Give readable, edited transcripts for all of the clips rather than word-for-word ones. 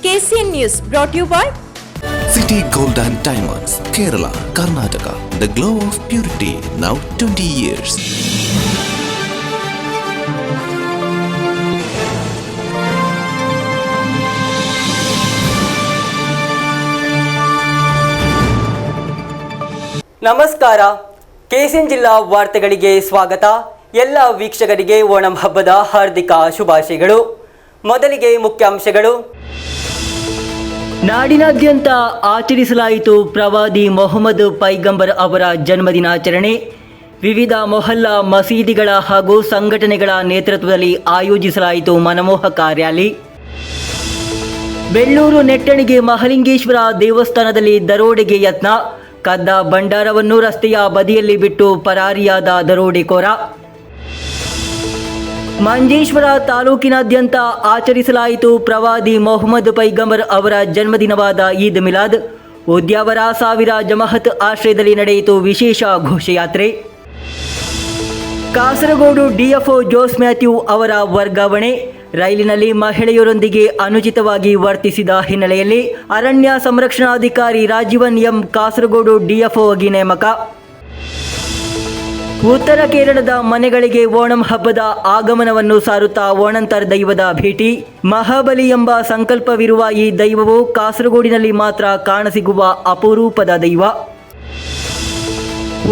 KCN News brought to you by City Gold and Diamonds, Kerala, Karnataka. The glow of purity, now 20 years. ನಮಸ್ಕಾರ. KCN ಜಿಲ್ಲಾ ವಾರ್ತೆಗಳಿಗೆ ಸ್ವಾಗತ. ಎಲ್ಲ ವೀಕ್ಷಕರಿಗೆ ಓಣಂ ಹಬ್ಬದ ಹಾರ್ದಿಕ ಶುಭಾಶಯಗಳು. ಮೊದಲಿಗೆ ಮುಖ್ಯಾಂಶಗಳು. ನಾಡಿನಾದ್ಯಂತ ಆಚರಿಸಲಾಯಿತು ಪ್ರವಾದಿ ಮೊಹಮ್ಮದ್ ಪೈಗಂಬರ್ ಅವರ ಜನ್ಮದಿನಾಚರಣೆ. ವಿವಿಧ ಮೊಹಲ್ಲಾ ಮಸೀದಿಗಳ ಹಾಗೂ ಸಂಘಟನೆಗಳ ನೇತೃತ್ವದಲ್ಲಿ ಆಯೋಜಿಸಲಾಯಿತು ಮನಮೋಹಕ ರ್ಯಾಲಿ. ಬೆಳ್ಳೂರು ನೆಟ್ಟಣಿಗೆ ಮಹಲಿಂಗೇಶ್ವರ ದೇವಸ್ಥಾನದಲ್ಲಿ ದರೋಡೆಗೆ ಯತ್ನ. ಕದ್ದ ಭಂಡಾರವನ್ನು ರಸ್ತೆಯ ಬದಿಯಲ್ಲಿ ಬಿಟ್ಟು ಪರಾರಿಯಾದ ದರೋಡೆಕೋರ. ಮಂಜೇಶ್ವರ ತಾಲೂಕಿನಾದ್ಯಂತ ಆಚರಿಸಲಾಯಿತು ಪ್ರವಾದಿ ಮೊಹಮ್ಮದ್ ಪೈಗಂಬರ್ ಅವರ ಜನ್ಮದಿನವಾದ ಈದ್ ಮಿಲಾದ್. ಉದ್ಯಾವರ 1000 ಜಮಾಅತ್ ಆಶ್ರಯದಲ್ಲಿ ನಡೆಯಿತು ವಿಶೇಷ ಘೋಷಯಾತ್ರೆ. ಕಾಸರಗೋಡು ಡಿಎಫ್ಒ ಜೋಸ್ ಮ್ಯಾಥ್ಯೂ ಅವರ ವರ್ಗಾವಣೆ. ರೈಲಿನಲ್ಲಿ ಮಹಿಳೆಯರೊಂದಿಗೆ ಅನುಚಿತವಾಗಿ ವರ್ತಿಸಿದ ಹಿನ್ನೆಲೆಯಲ್ಲಿ ಅರಣ್ಯ ಸಂರಕ್ಷಣಾಧಿಕಾರಿ ರಾಜೀವನ್ ಎಂ ಕಾಸರಗೋಡು ಡಿಎಫ್ಒ ಆಗಿ ನೇಮಕ. ಉತ್ತರ ಕೇರಳದ ಮನೆಗಳಿಗೆ ಓಣಂ ಹಬ್ಬದ ಆಗಮನವನ್ನು ಸಾರುತ್ತಾ ಓಣಂತರ್ ದೈವದ ಭೇಟಿ. ಮಹಾಬಲಿ ಎಂಬ ಸಂಕಲ್ಪವಿರುವ ಈ ದೈವವು ಕಾಸರಗೋಡಿನಲ್ಲಿ ಮಾತ್ರ ಕಾಣಸಿಗುವ ಅಪರೂಪದ ದೈವ.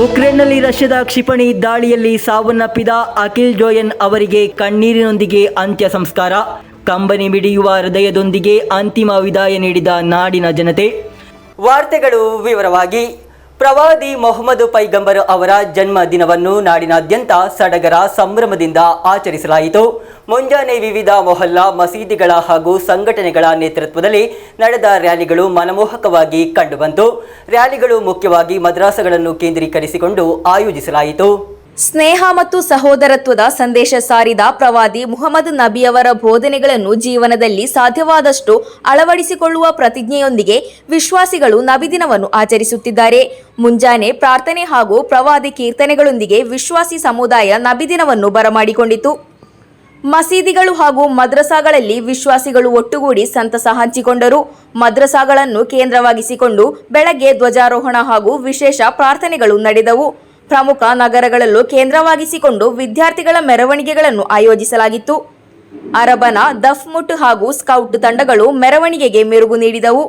ಉಕ್ರೇನ್ನಲ್ಲಿ ರಷ್ಯಾದ ಕ್ಷಿಪಣಿ ದಾಳಿಯಲ್ಲಿ ಸಾವನ್ನಪ್ಪಿದ ಅಖಿಲ್ ಜೋಯನ್ ಅವರಿಗೆ ಕಣ್ಣೀರಿನೊಂದಿಗೆ ಅಂತ್ಯ ಸಂಸ್ಕಾರ. ಕಂಬನಿ ಮಿಡಿಯುವ ಹೃದಯದೊಂದಿಗೆ ಅಂತಿಮ ವಿದಾಯ ನೀಡಿದ ನಾಡಿನ ಜನತೆ. ವಾರ್ತೆಗಳು ವಿವರವಾಗಿ. ಪ್ರವಾದಿ ಮೊಹಮ್ಮದ್ ಪೈಗಂಬರ್ ಅವರ ಜನ್ಮ ದಿನವನ್ನು ನಾಡಿನಾದ್ಯಂತ ಸಡಗರ ಸಂಭ್ರಮದಿಂದ ಆಚರಿಸಲಾಯಿತು. ಮುಂಜಾನೆ ವಿವಿಧ ಮೊಹಲ್ಲಾ ಮಸೀದಿಗಳ ಹಾಗೂ ಸಂಘಟನೆಗಳ ನೇತೃತ್ವದಲ್ಲಿ ನಡೆದ ರ್ಯಾಲಿಗಳು ಮನಮೋಹಕವಾಗಿ ಕಂಡುಬಂತು. ರ್ಯಾಲಿಗಳು ಮುಖ್ಯವಾಗಿ ಮದ್ರಾಸಗಳನ್ನು ಕೇಂದ್ರೀಕರಿಸಿಕೊಂಡು ಆಯೋಜಿಸಲಾಯಿತು. ಸ್ನೇಹ ಮತ್ತು ಸಹೋದರತ್ವದ ಸಂದೇಶ ಸಾರಿದ ಪ್ರವಾದಿ ಮುಹಮ್ಮದ್ ನಬಿಯವರ ಬೋಧನೆಗಳನ್ನು ಜೀವನದಲ್ಲಿ ಸಾಧ್ಯವಾದಷ್ಟು ಅಳವಡಿಸಿಕೊಳ್ಳುವ ಪ್ರತಿಜ್ಞೆಯೊಂದಿಗೆ ವಿಶ್ವಾಸಿಗಳು ನಬಿದಿನವನ್ನು ಆಚರಿಸುತ್ತಿದ್ದಾರೆ. ಮುಂಜಾನೆ ಪ್ರಾರ್ಥನೆ ಹಾಗೂ ಪ್ರವಾದಿ ಕೀರ್ತನೆಗಳೊಂದಿಗೆ ವಿಶ್ವಾಸಿ ಸಮುದಾಯ ನಬಿದಿನವನ್ನು ಬರಮಾಡಿಕೊಂಡಿತು. ಮಸೀದಿಗಳು ಹಾಗೂ ಮದ್ರಸಾಗಳಲ್ಲಿ ವಿಶ್ವಾಸಿಗಳು ಒಟ್ಟುಗೂಡಿ ಸಂತಸ ಹಂಚಿಕೊಂಡರು. ಮದ್ರಸಾಗಳನ್ನು ಕೇಂದ್ರವಾಗಿಸಿಕೊಂಡು ಬೆಳಗ್ಗೆ ಧ್ವಜಾರೋಹಣ ಹಾಗೂ ವಿಶೇಷ ಪ್ರಾರ್ಥನೆಗಳು ನಡೆದವು. ಪ್ರಮುಖ ನಗರಗಳಲ್ಲೂ ಕೇಂದ್ರವಾಗಿಸಿಕೊಂಡು ವಿದ್ಯಾರ್ಥಿಗಳ ಮೆರವಣಿಗೆಗಳನ್ನು ಆಯೋಜಿಸಲಾಗಿತ್ತು. ಅರಬನ ದಫ್ಮುಟ್ ಹಾಗೂ ಸ್ಕೌಟ್ ತಂಡಗಳು ಮೆರವಣಿಗೆಗೆ ಮೆರುಗು ನೀಡಿದವು.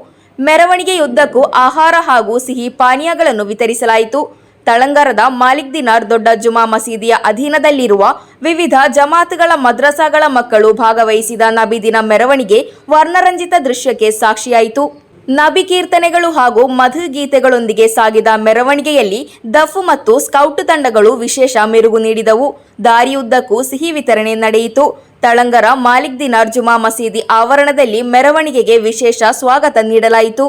ಮೆರವಣಿಗೆಯುದ್ದಕ್ಕೂ ಆಹಾರ ಹಾಗೂ ಸಿಹಿ ಪಾನೀಯಗಳನ್ನು ವಿತರಿಸಲಾಯಿತು. ತಳಂಗರದ ಮಾಲಿಕ್ ದಿನಾರ್ ದೊಡ್ಡ ಜುಮಾ ಮಸೀದಿಯ ಅಧೀನದಲ್ಲಿರುವ ವಿವಿಧ ಜಮಾತ್ಗಳ ಮದ್ರಸಾಗಳ ಮಕ್ಕಳು ಭಾಗವಹಿಸಿದ ನಬಿದಿನ ಮೆರವಣಿಗೆ ವರ್ಣರಂಜಿತ ದೃಶ್ಯಕ್ಕೆ ಸಾಕ್ಷಿಯಾಯಿತು. ನಬಿ ಕೀರ್ತನೆಗಳು ಹಾಗೂ ಮಧು ಗೀತೆಗಳೊಂದಿಗೆ ಸಾಗಿದ ಮೆರವಣಿಗೆಯಲ್ಲಿ ದಫ್ ಮತ್ತು ಸ್ಕೌಟ್ ತಂಡಗಳು ವಿಶೇಷ ಮೆರುಗು ನೀಡಿದವು. ದಾರಿಯುದ್ದಕ್ಕೂ ಸಿಹಿ ವಿತರಣೆ ನಡೆಯಿತು. ತಳಂಗರ ಮಾಲಿಕ್ ದಿನಾರ್ ಜುಮಾ ಮಸೀದಿ ಆವರಣದಲ್ಲಿ ಮೆರವಣಿಗೆಗೆ ವಿಶೇಷ ಸ್ವಾಗತ ನೀಡಲಾಯಿತು.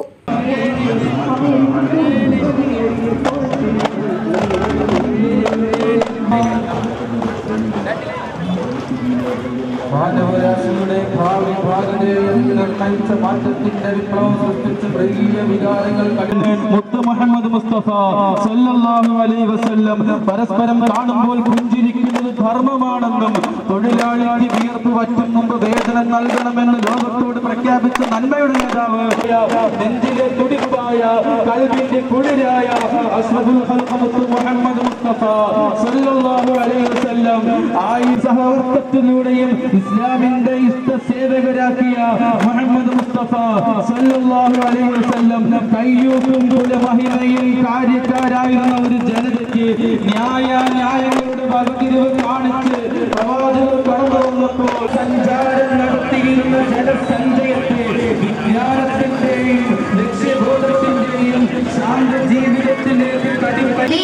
മാനവരാശിയുടെ ഭാവി ഭാഗതയെ നിർണയിച്ച മാറ്റത്തിന്റെ വിപ്ലവം സൃഷ്ടിച്ച പ്രിയ വികാരങ്ങൾ മുത്ത് മുഹമ്മദ് മുസ്തഫ സല്ലല്ലാഹു അലൈഹി വസല്ലം പരസ്പരം കാണുമ്പോൾ പുഞ്ചിരിക്കുന്നത് ധർമ്മമാണെന്നും തൊഴിലാളിക്ക് വിയർപ്പ് വറ്റും മുമ്പ് വേതനം നൽകണമെന്ന് ലോകത്തോട് പ്രഖ്യാപിച്ച നന്മയുടെ നേതാവ്, നെഞ്ചിലെ തുടിപ്പായ കൽബിന്റെ കുളിരായ അഷ്റഫുൽ ഖൽഖ് മുത്ത് മുഹമ്മദ് മുസ്തഫ സല്ലല്ലാഹു അലൈഹി വസല്ലം ആയി സഹവർത്തിലൂടെയും ഇസ്ലാമിന്റെ ഇഷ്ടസേവകരാക്കിയ മുഹമ്മദ് മുസ്തഫ സല്ലല്ലാഹു അലൈഹി വസല്ലം കയ്യൂക്കും കുലമഹിമയിൽ കാര്യക്കാരായിരുന്ന ഒരു ജനതയ്ക്ക് ന്യായങ്ങളുടെ വകതിരിവ് കാണിച്ച് പ്രവാചകർ കടന്നു വന്നപ്പോൾ സഞ്ചാരം നടത്തിയിരുന്ന ജനസഞ്ചയത്തെ വിജ്ഞാനത്തിന്റെയും ലക്ഷ്യബോധത്തിന്റെയും ശാന്ത ജീവിതത്തിലേക്ക് കടിപ്പടി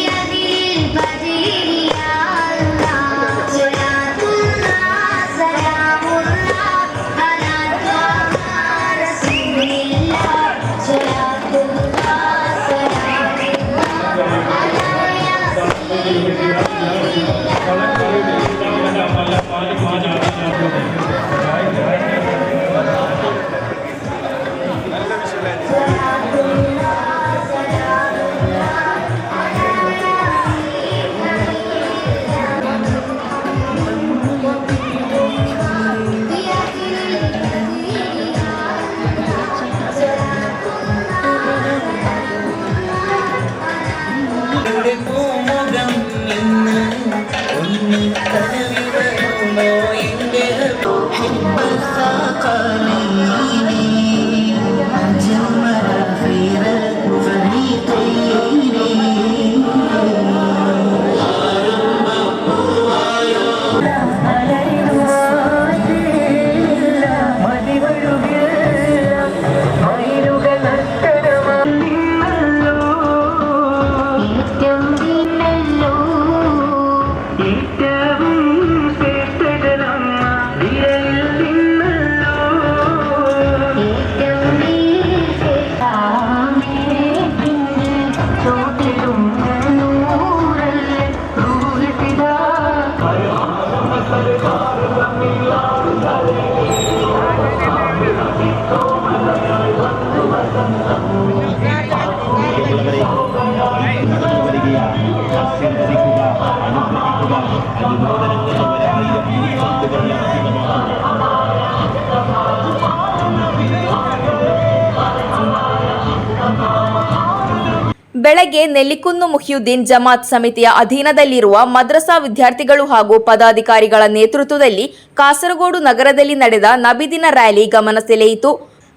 ಬೆಳಗ್ಗೆ ನೆಲ್ಲಿಕುನ್ನು ಮುಹಿಯುದ್ದೀನ್ ಜಮಾತ್ ಸಮಿತಿಯ ಅಧೀನದಲ್ಲಿರುವ ಮದ್ರಸಾ ವಿದ್ಯಾರ್ಥಿಗಳು ಹಾಗೂ ಪದಾಧಿಕಾರಿಗಳ ನೇತೃತ್ವದಲ್ಲಿ ಕಾಸರಗೋಡು ನಗರದಲ್ಲಿ ನಡೆದ ನಬಿದಿನ ರ್ಯಾಲಿ ಗಮನ ಸೆಳೆಯಿತು.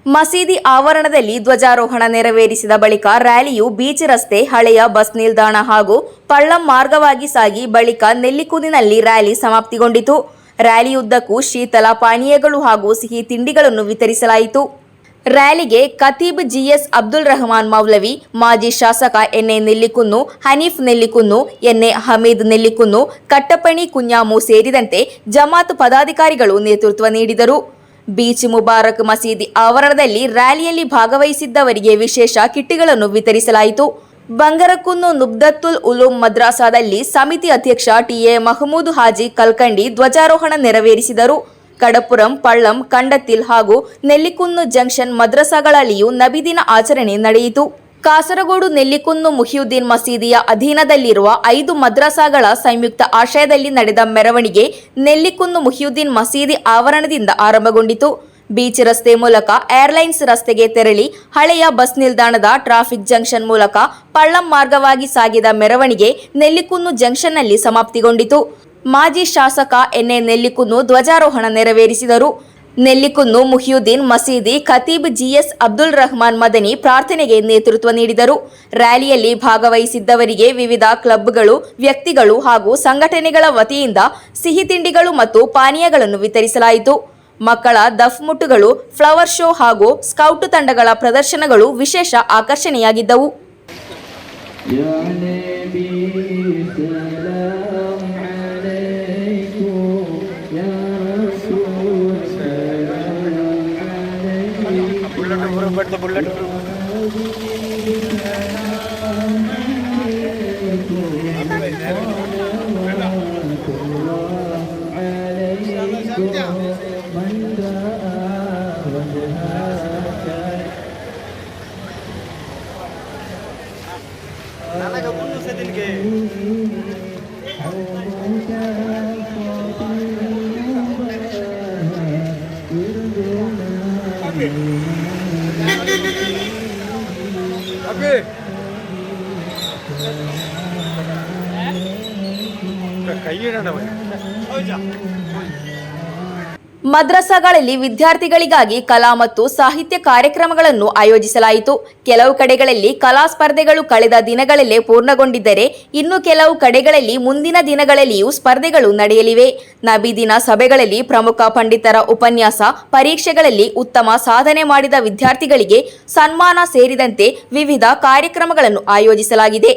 ಮಸೀದಿ ಆವರಣದಲ್ಲಿ ಧ್ವಜಾರೋಹಣ ನೆರವೇರಿಸಿದ ಬಳಿಕ ರ್ಯಾಲಿಯು ಬೀಚ್ ರಸ್ತೆ, ಹಳೆಯ ಬಸ್ ನಿಲ್ದಾಣ ಹಾಗೂ ಪಳ್ಳಂ ಮಾರ್ಗವಾಗಿ ಸಾಗಿ ಬಳಿಕ ನೆಲ್ಲಿಕುನ್ನಿನಲ್ಲಿ ರ್ಯಾಲಿ ಸಮಾಪ್ತಿಗೊಂಡಿತು. ರ್ಯಾಲಿಯುದ್ದಕ್ಕೂ ಶೀತಲ ಪಾನೀಯಗಳು ಹಾಗೂ ಸಿಹಿ ತಿಂಡಿಗಳನ್ನು ವಿತರಿಸಲಾಯಿತು. ರ್ಯಾಲಿಗೆ ಖತೀಬ್ ಜಿಎಸ್ ಅಬ್ದುಲ್ ರಹಮಾನ್ ಮೌಲವಿ, ಮಾಜಿ ಶಾಸಕ ಎನ್ಎ ನೆಲ್ಲಿಕುನ್ನು, ಹನೀಫ್ ನೆಲ್ಲಿಕುನ್ನು, ಎನ್ಎ ಹಮೀದ್ ನೆಲ್ಲಿಕುನ್ನು, ಕಟ್ಟಪಣಿ ಕುഞ്ഞാಮು ಸೇರಿದಂತೆ ಜಮಾತ್ ಪದಾಧಿಕಾರಿಗಳು ನೇತೃತ್ವ ನೀಡಿದರು. ಬೀಚ್ ಮುಬಾರಕ್ ಮಸೀದಿ ಆವರಣದಲ್ಲಿ ರ್ಯಾಲಿಯಲ್ಲಿ ಭಾಗವಹಿಸಿದ್ದವರಿಗೆ ವಿಶೇಷ ಕಿಟ್ಗಳನ್ನು ವಿತರಿಸಲಾಯಿತು. ಬಂಗರಕುನ್ನು ನುಬ್ದತ್ತುಲ್ ಉಲೂಮ್ ಮದ್ರಾಸಾದಲ್ಲಿ ಸಮಿತಿ ಅಧ್ಯಕ್ಷ ಟಿಎ ಮಹಮೂದ್ ಹಾಜಿ ಕಲ್ಕಂಡಿ ಧ್ವಜಾರೋಹಣ ನೆರವೇರಿಸಿದರು. ಕಡಪುರಂ, ಪಳ್ಳಂ, ಕಂಡತ್ತಿಲ್ ಹಾಗೂ ನೆಲ್ಲಿಕುನ್ನು ಜಂಕ್ಷನ್ ಮದ್ರಸಾಗಳಲ್ಲಿಯೂ ನಬಿದಿನ ಆಚರಣೆ ನಡೆಯಿತು. ಕಾಸರಗೋಡು ನೆಲ್ಲಿಕುನ್ನು ಮುಹಿಯುದ್ದೀನ್ ಮಸೀದಿಯ ಅಧೀನದಲ್ಲಿರುವ 5 ಮದ್ರಸಾಗಳ ಸಂಯುಕ್ತ ಆಶ್ರಯದಲ್ಲಿ ನಡೆದ ಮೆರವಣಿಗೆ ನೆಲ್ಲಿಕುನ್ನು ಮುಹಿಯುದ್ದೀನ್ ಮಸೀದಿ ಆವರಣದಿಂದ ಆರಂಭಗೊಂಡಿತು. ಬೀಚ್ ರಸ್ತೆ ಮೂಲಕ ಏರ್ಲೈನ್ಸ್ ರಸ್ತೆಗೆ ತೆರಳಿ ಹಳೆಯ ಬಸ್ ನಿಲ್ದಾಣದ ಟ್ರಾಫಿಕ್ ಜಂಕ್ಷನ್ ಮೂಲಕ ಪಳ್ಳಂ ಮಾರ್ಗವಾಗಿ ಸಾಗಿದ ಮೆರವಣಿಗೆ ನೆಲ್ಲಿಕುನ್ನು ಜಂಕ್ಷನ್ನಲ್ಲಿ ಸಮಾಪ್ತಿಗೊಂಡಿತು. ಮಾಜಿ ಶಾಸಕ ಎನ್ಎ ನೆಲ್ಲಿಕುನ್ನು ಧ್ವಜಾರೋಹಣ ನೆರವೇರಿಸಿದರು. ನೆಲ್ಲಿಕುನ್ನು ಮುಹಿಯುದ್ದೀನ್ ಮಸೀದಿ ಖತೀಬ್ ಜಿಎಸ್ ಅಬ್ದುಲ್ ರಹಮಾನ್ ಮದನಿ ಪ್ರಾರ್ಥನೆಗೆ ನೇತೃತ್ವ ನೀಡಿದರು. ರ್ಯಾಲಿಯಲ್ಲಿ ಭಾಗವಹಿಸಿದ್ದವರಿಗೆ ವಿವಿಧ ಕ್ಲಬ್ಗಳು, ವ್ಯಕ್ತಿಗಳು ಹಾಗೂ ಸಂಘಟನೆಗಳ ವತಿಯಿಂದ ಸಿಹಿ ತಿಂಡಿಗಳು ಮತ್ತು ಪಾನೀಯಗಳನ್ನು ವಿತರಿಸಲಾಯಿತು. ಮಕ್ಕಳ ದಫ್ ಮುಟ್ಟುಗಳು, ಫ್ಲವರ್ ಶೋ ಹಾಗೂ ಸ್ಕೌಟ್ ತಂಡಗಳ ಪ್ರದರ್ಶನಗಳು ವಿಶೇಷ ಆಕರ್ಷಣೆಯಾಗಿದ್ದವು. ಮದ್ರಸಾಗಳಲ್ಲಿ ವಿದ್ಯಾರ್ಥಿಗಳಿಗಾಗಿ ಕಲಾ ಮತ್ತು ಸಾಹಿತ್ಯ ಕಾರ್ಯಕ್ರಮಗಳನ್ನು ಆಯೋಜಿಸಲಾಯಿತು. ಕೆಲವು ಕಡೆಗಳಲ್ಲಿ ಕಲಾ ಸ್ಪರ್ಧೆಗಳು ಕಳೆದ ದಿನಗಳಲ್ಲೇ ಪೂರ್ಣಗೊಂಡಿದ್ದರೆ ಇನ್ನು ಕೆಲವು ಕಡೆಗಳಲ್ಲಿ ಮುಂದಿನ ದಿನಗಳಲ್ಲಿಯೂ ಸ್ಪರ್ಧೆಗಳು ನಡೆಯಲಿವೆ. ನಬಿದಿನ ಸಭೆಗಳಲ್ಲಿ ಪ್ರಮುಖ ಪಂಡಿತರ ಉಪನ್ಯಾಸ, ಪರೀಕ್ಷೆಗಳಲ್ಲಿ ಉತ್ತಮ ಸಾಧನೆ ಮಾಡಿದ ವಿದ್ಯಾರ್ಥಿಗಳಿಗೆ ಸನ್ಮಾನ ಸೇರಿದಂತೆ ವಿವಿಧ ಕಾರ್ಯಕ್ರಮಗಳನ್ನು ಆಯೋಜಿಸಲಾಗಿದೆ.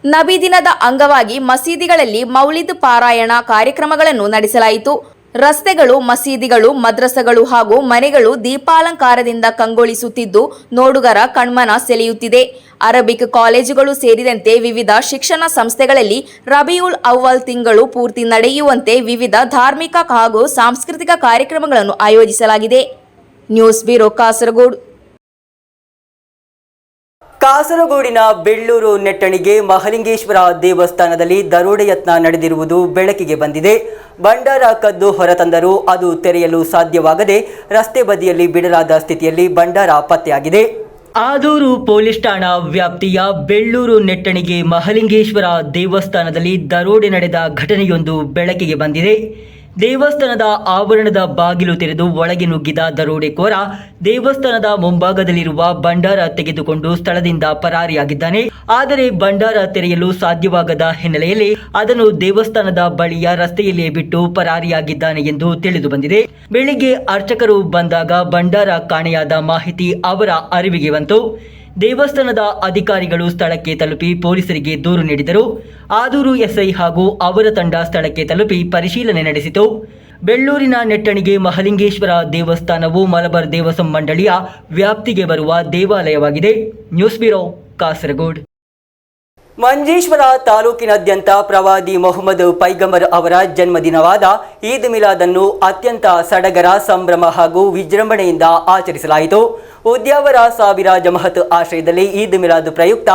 ನಬಿದಿನದ ಅಂಗವಾಗಿ ಮಸೀದಿಗಳಲ್ಲಿ ಮೌಲಿದ್ ಪಾರಾಯಣ ಕಾರ್ಯಕ್ರಮಗಳನ್ನು ನಡೆಸಲಾಯಿತು. ರಸ್ತೆಗಳು, ಮಸೀದಿಗಳು, ಮದ್ರಸಗಳು ಹಾಗೂ ಮನೆಗಳು ದೀಪಾಲಂಕಾರದಿಂದ ಕಂಗೊಳಿಸುತ್ತಿದ್ದು ನೋಡುಗರ ಕಣ್ಮನ ಸೆಳೆಯುತ್ತಿದೆ. ಅರಬಿಕ್ ಕಾಲೇಜುಗಳು ಸೇರಿದಂತೆ ವಿವಿಧ ಶಿಕ್ಷಣ ಸಂಸ್ಥೆಗಳಲ್ಲಿ ರಬಿಯುಲ್ ಅವ್ವಲ್ ತಿಂಗಳು ಪೂರ್ತಿ ನಡೆಯುವಂತೆ ವಿವಿಧ ಧಾರ್ಮಿಕ ಹಾಗೂ ಸಾಂಸ್ಕೃತಿಕ ಕಾರ್ಯಕ್ರಮಗಳನ್ನು ಆಯೋಜಿಸಲಾಗಿದೆ. News bureau, Kasaragod. ಕಾಸರಗೋಡಿನ ಬೆಳ್ಳೂರು ನೆಟ್ಟಣಿಗೆ ಮಹಲಿಂಗೇಶ್ವರ ದೇವಸ್ಥಾನದಲ್ಲಿ ದರೋಡೆ ಯತ್ನ ನಡೆದಿರುವುದು ಬೆಳಕಿಗೆ ಬಂದಿದೆ. ಭಂಡಾರ ಕದ್ದು ಹೊರತಂದರೂ ಅದು ತೆರೆಯಲು ಸಾಧ್ಯವಾಗದೆ ರಸ್ತೆ ಬದಿಯಲ್ಲಿ ಬಿಡಲಾದ ಸ್ಥಿತಿಯಲ್ಲಿ ಭಂಡಾರ ಪತ್ತೆಯಾಗಿದೆ. ಆದೂರು ಪೊಲೀಸ್ ಠಾಣಾ ವ್ಯಾಪ್ತಿಯ ಬೆಳ್ಳೂರು ನೆಟ್ಟಣಿಗೆ ಮಹಲಿಂಗೇಶ್ವರ ದೇವಸ್ಥಾನದಲ್ಲಿ ದರೋಡೆ ನಡೆದ ಘಟನೆಯೊಂದು ಬೆಳಕಿಗೆ ಬಂದಿದೆ. ದೇವಸ್ಥಾನದ ಆವರಣದ ಬಾಗಿಲು ತೆರೆದು ಒಳಗೆ ನುಗ್ಗಿದ ದರೋಡೆಕೋರ ದೇವಸ್ಥಾನದ ಮುಂಭಾಗದಲ್ಲಿರುವ ಭಂಡಾರ ತೆಗೆದುಕೊಂಡು ಸ್ಥಳದಿಂದ ಪರಾರಿಯಾಗಿದ್ದಾನೆ. ಆದರೆ ಭಂಡಾರ ತೆರೆಯಲು ಸಾಧ್ಯವಾಗದ ಹಿನ್ನೆಲೆಯಲ್ಲಿ ಅದನ್ನು ದೇವಸ್ಥಾನದ ಬಳಿಯ ರಸ್ತೆಯಲ್ಲೇ ಬಿಟ್ಟು ಪರಾರಿಯಾಗಿದ್ದಾನೆ ಎಂದು ತಿಳಿದು ಬಂದಿದೆ. ಬೆಳಿಗ್ಗೆ ಅರ್ಚಕರು ಬಂದಾಗ ಭಂಡಾರ ಕಾಣೆಯಾದ ಮಾಹಿತಿ ಅವರ ಅರಿವಿಗೆ ಬಂತು. ದೇವಸ್ಥಾನದ ಅಧಿಕಾರಿಗಳು ಸ್ಥಳಕ್ಕೆ ತಲುಪಿ ಪೊಲೀಸರಿಗೆ ದೂರು ನೀಡಿದರು. ಆದೂರು ಎಸ್ಐ ಹಾಗೂ ಅವರ ತಂಡ ಸ್ಥಳಕ್ಕೆ ತಲುಪಿ ಪರಿಶೀಲನೆ ನಡೆಸಿತು. ಬೆಳ್ಳೂರಿನ ನೆಟ್ಟಣಿಗೆ ಮಹಲಿಂಗೇಶ್ವರ ದೇವಸ್ಥಾನವು ಮಲಬಾರ್ ದೇವಸ್ವಂ ಮಂಡಳಿಯ ವ್ಯಾಪ್ತಿಗೆ ಬರುವ ದೇವಾಲಯವಾಗಿದೆ. News bureau, Kasaragod. ಮಂಜೇಶ್ವರ ತಾಲೂಕಿನಾದ್ಯಂತ ಪ್ರವಾದಿ ಮೊಹಮ್ಮದ್ ಪೈಗಂಬರ್ ಅವರ ಜನ್ಮದಿನವಾದ ಈದ್ ಮಿಲಾದನ್ನು ಅತ್ಯಂತ ಸಡಗರ, ಸಂಭ್ರಮ ಹಾಗೂ ವಿಜೃಂಭಣೆಯಿಂದ ಆಚರಿಸಲಾಯಿತು. ಉದ್ಯಾವರ ಸಾವಿರ ಜಮಹತ್ ಆಶ್ರಯದಲ್ಲಿ ಈದ್ ಮಿಲಾದ್ ಪ್ರಯುಕ್ತ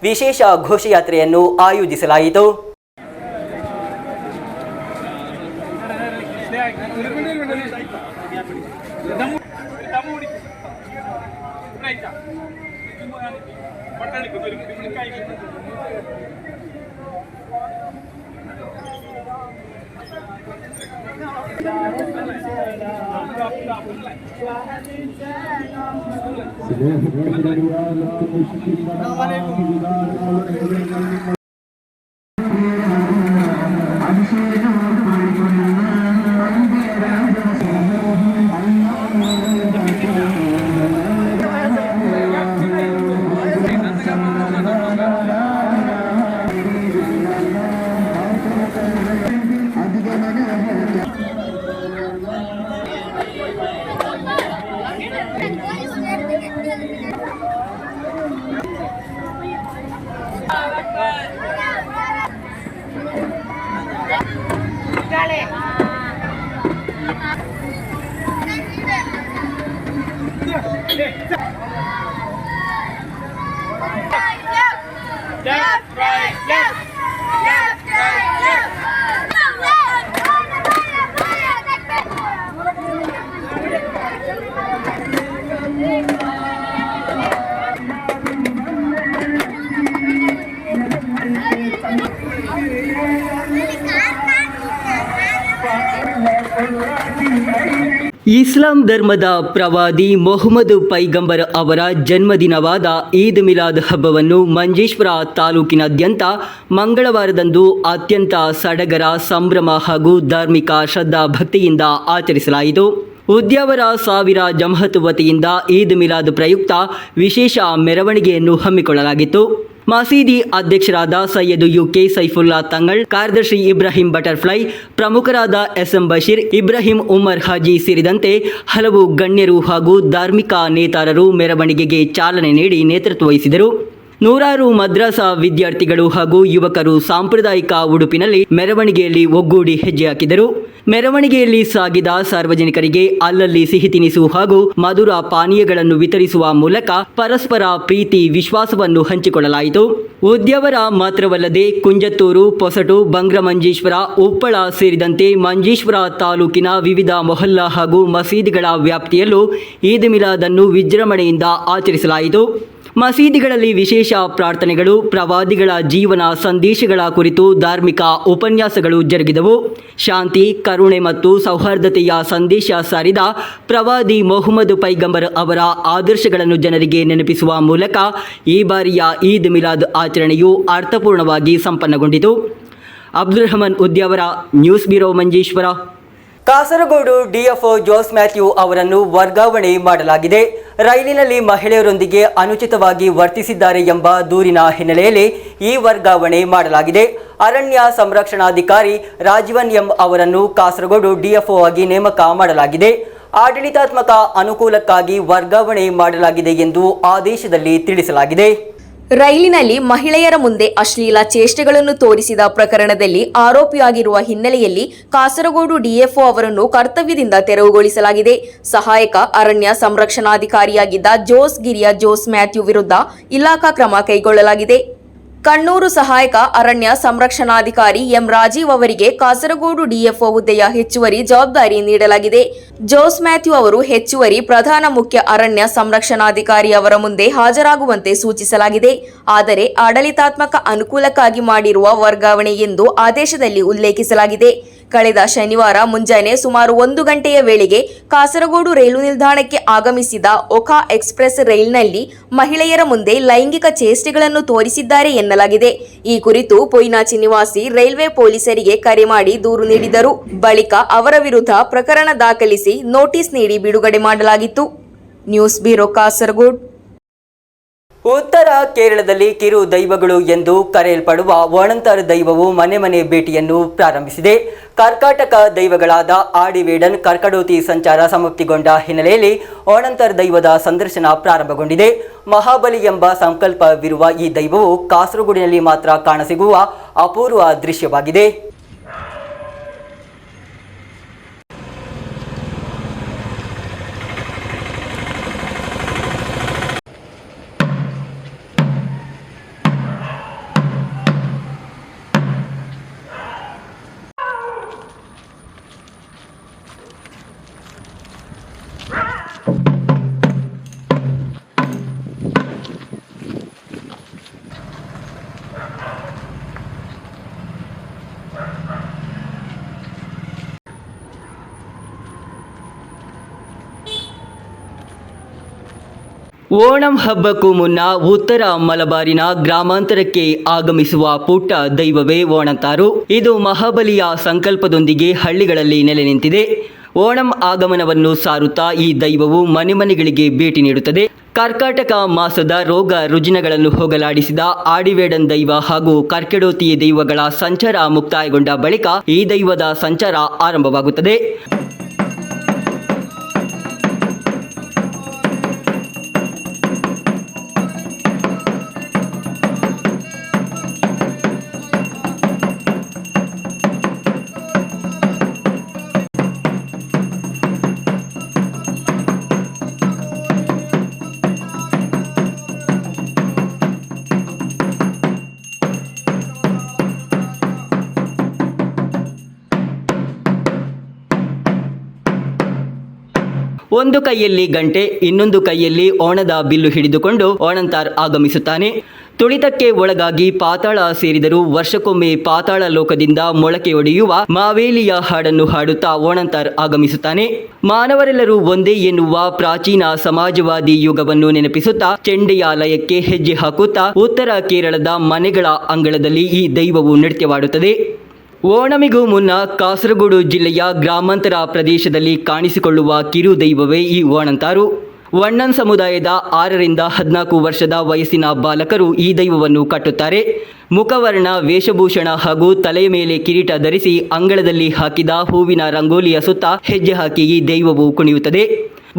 ವಿಶೇಷ ಘೋಷಯಾತ್ರೆಯನ್ನು ಆಯೋಜಿಸಲಾಯಿತು. ಇಸ್ಲಾಂ ಧರ್ಮದ ಪ್ರವಾದಿ ಮೊಹಮ್ಮದ್ ಪೈಗಂಬರ್ ಅವರ ಜನ್ಮದಿನವಾದ ಈದ್ ಮಿಲಾದ್ ಹಬ್ಬವನ್ನು ಮಂಜೇಶ್ವರ ತಾಲೂಕಿನಾದ್ಯಂತ ಮಂಗಳವಾರದಂದು ಅತ್ಯಂತ ಸಡಗರ, ಸಂಭ್ರಮ ಹಾಗೂ ಧಾರ್ಮಿಕ ಶ್ರದ್ಧಾ ಭಕ್ತಿಯಿಂದ ಆಚರಿಸಲಾಯಿತು. ಉದ್ಯಾವರ ಸಾವಿರ ಜಮಹತ್ ವತಿಯಿಂದ ಈದ್ ಮಿಲಾದ್ ಪ್ರಯುಕ್ತ ವಿಶೇಷ ಮೆರವಣಿಗೆಯನ್ನು ಹಮ್ಮಿಕೊಳ್ಳಲಾಗಿತ್ತು. ಮಸೀದಿ ಅಧ್ಯಕ್ಷರಾದ ಸೈಯದ್ ಯುಕೆ ಸೈಫುಲ್ಲಾ ತಂಗಳ್, ಕಾರ್ಯದರ್ಶಿ ಇಬ್ರಾಹಿಂ ಬಟರ್ಫ್ಲೈ, ಪ್ರಮುಖರಾದ ಎಸ್ಎಂ ಬಶೀರ್, ಇಬ್ರಾಹಿಂ ಉಮರ್ ಹಾಜಿ ಸೇರಿದಂತೆ ಹಲವು ಗಣ್ಯರು ಹಾಗೂ ಧಾರ್ಮಿಕ ನೇತಾರರು ಮೆರವಣಿಗೆಗೆ ಚಾಲನೆ ನೀಡಿ ನೇತೃತ್ವ ವಹಿಸಿದರು. ನೂರಾರು ಮದ್ರಸಾ ವಿದ್ಯಾರ್ಥಿಗಳು ಹಾಗೂ ಯುವಕರು ಸಾಂಪ್ರದಾಯಿಕ ಉಡುಪಿನಲ್ಲಿ ಮೆರವಣಿಗೆಯಲ್ಲಿ ಒಗ್ಗೂಡಿ ಹೆಜ್ಜೆ ಹಾಕಿದರು. ಮೆರವಣಿಗೆಯಲ್ಲಿ ಸಾಗಿದ ಸಾರ್ವಜನಿಕರಿಗೆ ಅಲ್ಲಲ್ಲಿ ಸಿಹಿ ತಿನಿಸು ಹಾಗೂ ಮಧುರ ಪಾನೀಯಗಳನ್ನು ವಿತರಿಸುವ ಮೂಲಕ ಪರಸ್ಪರ ಪ್ರೀತಿ, ವಿಶ್ವಾಸವನ್ನು ಹಂಚಿಕೊಳ್ಳಲಾಯಿತು. ಉದ್ಯಾವರ ಮಾತ್ರವಲ್ಲದೆ ಕುಂಜತ್ತೂರು, ಪೊಸಟು, ಬಂಗ್ರಮಂಜೇಶ್ವರ, ಉಪ್ಪಳ ಸೇರಿದಂತೆ ಮಂಜೇಶ್ವರ ತಾಲೂಕಿನ ವಿವಿಧ ಮೊಹಲ್ಲಾ ಹಾಗೂ ಮಸೀದಿಗಳ ವ್ಯಾಪ್ತಿಯಲ್ಲೂ ಈದ್ ಮಿಲಾದನ್ನು ವಿಜೃಂಭಣೆಯಿಂದ ಆಚರಿಸಲಾಯಿತು. ಮಸೀದಿಗಳಲ್ಲಿ ವಿಶೇಷ ಪ್ರಾರ್ಥನೆಗಳು, ಪ್ರವಾದಿಗಳ ಜೀವನ ಸಂದೇಶಗಳ ಕುರಿತು ಧಾರ್ಮಿಕ ಉಪನ್ಯಾಸಗಳು ಜರುಗಿದವು. ಶಾಂತಿ, ಕರುಣೆ ಮತ್ತು ಸೌಹಾರ್ದತೆಯ ಸಂದೇಶ ಸಾರಿದ ಪ್ರವಾದಿ ಮೊಹಮ್ಮದ್ ಪೈಗಂಬರ್ ಅವರ ಆದರ್ಶಗಳನ್ನು ಜನರಿಗೆ ನೆನಪಿಸುವ ಮೂಲಕ ಈ ಬಾರಿಯ ಈದ್ ಮಿಲಾದ್ ಆಚರಣೆಯು ಅರ್ಥಪೂರ್ಣವಾಗಿ ಸಂಪನ್ನಗೊಂಡಿತು. Abdul Rahman Udyavara, news bureau, Manjeshwar. Kasaragod DFO Jose Mathew ಅವರನ್ನು ವರ್ಗಾವಣೆ ಮಾಡಲಾಗಿದೆ. ರೈಲಿನಲ್ಲಿ ಮಹಿಳೆಯರೊಂದಿಗೆ ಅನುಚಿತವಾಗಿ ವರ್ತಿಸಿದ್ದಾರೆ ಎಂಬ ದೂರಿನ ಹಿನ್ನೆಲೆಯಲ್ಲಿ ಈ ವರ್ಗಾವಣೆ ಮಾಡಲಾಗಿದೆ. ಅರಣ್ಯ ಸಂರಕ್ಷಣಾಧಿಕಾರಿ ರಾಜೀವನ್ ಎಂ ಅವರನ್ನು ಕಾಸರಗೋಡು ಡಿಎಫ್ಒ ಆಗಿ ನೇಮಕ ಮಾಡಲಾಗಿದೆ. ಆಡಳಿತಾತ್ಮಕ ಅನುಕೂಲಕ್ಕಾಗಿ ವರ್ಗಾವಣೆ ಮಾಡಲಾಗಿದೆ ಎಂದು ಆದೇಶದಲ್ಲಿ ತಿಳಿಸಲಾಗಿದೆ. ರೈಲಿನಲ್ಲಿ ಮಹಿಳೆಯರ ಮುಂದೆ ಅಶ್ಲೀಲ ಚೇಷ್ಟೆಗಳನ್ನು ತೋರಿಸಿದ ಪ್ರಕರಣದಲ್ಲಿ ಆರೋಪಿಯಾಗಿರುವ ಹಿನ್ನೆಲೆಯಲ್ಲಿ ಕಾಸರಗೋಡು ಡಿಎಫ್ಒ ಅವರನ್ನು ಕರ್ತವ್ಯದಿಂದ ತೆರವುಗೊಳಿಸಲಾಗಿದೆ. ಸಹಾಯಕ ಅರಣ್ಯ ಸಂರಕ್ಷಣಾಧಿಕಾರಿಯಾಗಿದ್ದ ಜೋಸ್ ಗಿರಿಯ ಜೋಸ್ ಮ್ಯಾಥ್ಯೂ ವಿರುದ್ಧ ಇಲಾಖಾ ಕ್ರಮ ಕೈಗೊಳ್ಳಲಾಗಿದೆ. ಕಣ್ಣೂರು ಸಹಾಯಕ ಅರಣ್ಯ ಸಂರಕ್ಷಣಾಧಿಕಾರಿ ಎಂ ರಾಜೀವ್ ಅವರಿಗೆ ಕಾಸರಗೋಡು ಡಿಎಫ್ಒ ಹುದ್ದೆಯ ಹೆಚ್ಚುವರಿ ಜವಾಬ್ದಾರಿ ನೀಡಲಾಗಿದೆ. ಜೋಸ್ ಮ್ಯಾಥ್ಯೂ ಅವರು ಹೆಚ್ಚುವರಿ ಪ್ರಧಾನ ಮುಖ್ಯ ಅರಣ್ಯ ಸಂರಕ್ಷಣಾಧಿಕಾರಿ ಅವರ ಮುಂದೆ ಹಾಜರಾಗುವಂತೆ ಸೂಚಿಸಲಾಗಿದೆ. ಆದರೆ ಆಡಳಿತಾತ್ಮಕ ಅನುಕೂಲಕ್ಕಾಗಿ ಮಾಡಿರುವ ವರ್ಗಾವಣೆ ಎಂದು ಆದೇಶದಲ್ಲಿ ಉಲ್ಲೇಖಿಸಲಾಗಿದೆ. ಕಳೆದ ಶನಿವಾರ ಮುಂಜಾನೆ ಸುಮಾರು 1 ಗಂಟೆಯ ವೇಳೆಗೆ ಕಾಸರಗೋಡು ರೈಲು ನಿಲ್ದಾಣಕ್ಕೆ ಆಗಮಿಸಿದ ಒಖಾ ಎಕ್ಸ್‌ಪ್ರೆಸ್ ರೈಲಿನಲ್ಲಿ ಮಹಿಳೆಯರ ಮುಂದೆ ಲೈಂಗಿಕ ಚೇಷ್ಟೆಗಳನ್ನು ತೋರಿಸಿದ್ದಾರೆ ಎನ್ನಲಾಗಿದೆ. ಈ ಕುರಿತು ಪೊಯ್ನಾಚಿ ನಿವಾಸಿ ರೈಲ್ವೆ ಪೊಲೀಸರಿಗೆ ಕರೆ ಮಾಡಿ ದೂರು ನೀಡಿದರು. ಬಳಿಕ ಅವರ ವಿರುದ್ಧ ಪ್ರಕರಣ ದಾಖಲಿಸಿ ನೋಟಿಸ್ ನೀಡಿ ಬಿಡುಗಡೆ ಮಾಡಲಾಗಿತ್ತು. News bureau Kasaragod. ಉತ್ತರ ಕೇರಳದಲ್ಲಿ ಕಿರು ದೈವಗಳು ಎಂದು ಕರೆಯಲ್ಪಡುವ ಓಣಂತಾರ್ ದೈವವು ಮನೆ ಮನೆ ಭೇಟಿಯನ್ನು ಪ್ರಾರಂಭಿಸಿದೆ. ಕರ್ಕಾಟಕ ದೈವಗಳಾದ ಆಡಿವೇಡನ್ ಕರ್ಕಡೋತಿ ಸಂಚಾರ ಸಮಾಪ್ತಿಗೊಂಡ ಹಿನ್ನೆಲೆಯಲ್ಲಿ ಓಣಂತಾರ್ ದೈವದ ಸಂದರ್ಶನ ಪ್ರಾರಂಭಗೊಂಡಿದೆ. ಮಹಾಬಲಿ ಎಂಬ ಸಂಕಲ್ಪವಿರುವ ಈ ದೈವವು ಕಾಸರಗೋಡಿನಲ್ಲಿ ಮಾತ್ರ ಕಾಣಸಿಗುವ ಅಪೂರ್ವ ದೃಶ್ಯವಾಗಿದೆ. ಓಣಂ ಹಬ್ಬಕ್ಕೂ ಮುನ್ನ ಉತ್ತರ ಮಲಬಾರಿನ ಗ್ರಾಮಾಂತರಕ್ಕೆ ಆಗಮಿಸುವ ಪುಟ್ಟ ದೈವವೇ ಓಣಂತಾರು. ಇದು ಮಹಾಬಲಿಯ ಸಂಕಲ್ಪದೊಂದಿಗೆ ಹಳ್ಳಿಗಳಲ್ಲಿ ನೆಲೆ ನಿಂತಿದೆ. ಓಣಂ ಆಗಮನವನ್ನು ಸಾರುತ್ತಾ ಈ ದೈವವು ಮನೆ ಮನೆಗಳಿಗೆ ಭೇಟಿ ನೀಡುತ್ತದೆ. ಕರ್ಕಾಟಕ ಮಾಸದ ರೋಗ ರುಜಿನಗಳನ್ನು ಹೋಗಲಾಡಿಸಿದ ಆಡಿವೇಡನ್ ದೈವ ಹಾಗೂ ಕರ್ಕೆಡೋತಿ ದೈವಗಳ ಸಂಚಾರ ಮುಕ್ತಾಯಗೊಂಡ ಬಳಿಕ ಈ ದೈವದ ಸಂಚಾರ ಆರಂಭವಾಗುತ್ತದೆ. ಒಂದು ಕೈಯಲ್ಲಿ ಗಂಟೆ, ಇನ್ನೊಂದು ಕೈಯಲ್ಲಿ ಓಣದ ಬಿಲ್ಲು ಹಿಡಿದುಕೊಂಡು ಓಣಂತಾರ್ ಆಗಮಿಸುತ್ತಾನೆ. ತುಳಿತಕ್ಕೆ ಒಳಗಾಗಿ ಪಾತಾಳ ಸೇರಿದರೂ ವರ್ಷಕ್ಕೊಮ್ಮೆ ಪಾತಾಳ ಲೋಕದಿಂದ ಮೊಳಕೆಯೊಡೆಯುವ ಮಾವೇಲಿಯ ಹಾಡನ್ನು ಹಾಡುತ್ತಾ ಓಣಂತಾರ್ ಆಗಮಿಸುತ್ತಾನೆ. ಮಾನವರೆಲ್ಲರೂ ಒಂದೇ ಎನ್ನುವ ಪ್ರಾಚೀನ ಸಮಾಜವಾದಿ ಯುಗವನ್ನು ನೆನಪಿಸುತ್ತಾ ಚೆಂಡೆಯಾಲಯಕ್ಕೆ ಹೆಜ್ಜೆ ಹಾಕುತ್ತಾ ಉತ್ತರ ಕೇರಳದ ಮನೆಗಳ ಅಂಗಳದಲ್ಲಿ ಈ ದೈವವು ನೃತ್ಯವಾಡುತ್ತದೆ. ಓಣಮಿಗೂ ಮುನ್ನ ಕಾಸರಗೋಡು ಜಿಲ್ಲೆಯ ಗ್ರಾಮಾಂತರ ಪ್ರದೇಶದಲ್ಲಿ ಕಾಣಿಸಿಕೊಳ್ಳುವ ಕಿರು ದೈವವೇ ಈ ಓಣಂತಾರು. ವಣ್ಣನ್ ಸಮುದಾಯದ 6 ರಿಂದ 14 ವರ್ಷದ ವಯಸ್ಸಿನ ಬಾಲಕರು ಈ ದೈವವನ್ನು ಕಟ್ಟುತ್ತಾರೆ. ಮುಖವರ್ಣ, ವೇಷಭೂಷಣ ಹಾಗೂ ತಲೆಯ ಮೇಲೆ ಕಿರೀಟ ಧರಿಸಿ ಅಂಗಳದಲ್ಲಿ ಹಾಕಿದ ಹೂವಿನ ರಂಗೋಲಿಯ ಸುತ್ತ ಹೆಜ್ಜೆ ಹಾಕಿ ಈ ದೈವವು ಕುಣಿಯುತ್ತದೆ.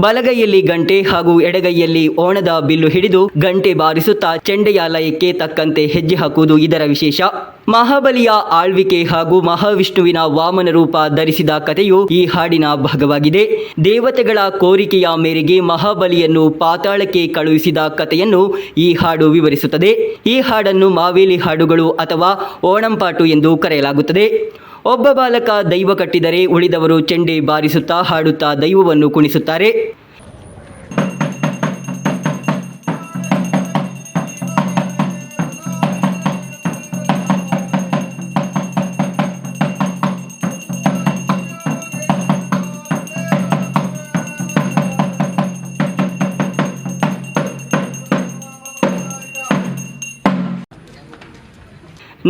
ಬಲಗೈಯಲ್ಲಿ ಗಂಟೆ ಹಾಗೂ ಎಡಗೈಯಲ್ಲಿ ಓಣದ ಬಿಲ್ಲು ಹಿಡಿದು ಗಂಟೆ ಬಾರಿಸುತ್ತಾ ಚೆಂಡೆಯಾಲಯಕ್ಕೆ ತಕ್ಕಂತೆ ಹೆಜ್ಜೆ ಹಾಕುವುದು ಇದರ ವಿಶೇಷ. ಮಹಾಬಲಿಯ ಆಳ್ವಿಕೆ ಹಾಗೂ ಮಹಾವಿಷ್ಣುವಿನ ವಾಮನ ರೂಪ ಧರಿಸಿದ ಕಥೆಯು ಈ ಹಾಡಿನ ಭಾಗವಾಗಿದೆ. ದೇವತೆಗಳ ಕೋರಿಕೆಯ ಮೇರೆಗೆ ಮಹಾಬಲಿಯನ್ನು ಪಾತಾಳಕ್ಕೆ ಕಳುಹಿಸಿದ ಕಥೆಯನ್ನು ಈ ಹಾಡು ವಿವರಿಸುತ್ತದೆ. ಈ ಹಾಡನ್ನು ಮಾವೇಲಿ ಹಾಡುಗಳು ಅಥವಾ ಓಣಂಪಾಟು ಎಂದು ಕರೆಯಲಾಗುತ್ತದೆ. ಒಬ್ಬ ಬಾಲಕ ದೈವ ಕಟ್ಟಿದರೆ ಉಳಿದವರು ಚೆಂಡೆ ಬಾರಿಸುತ್ತಾ ಹಾಡುತ್ತಾ ದೈವವನ್ನು ಕುಣಿಸುತ್ತಾರೆ.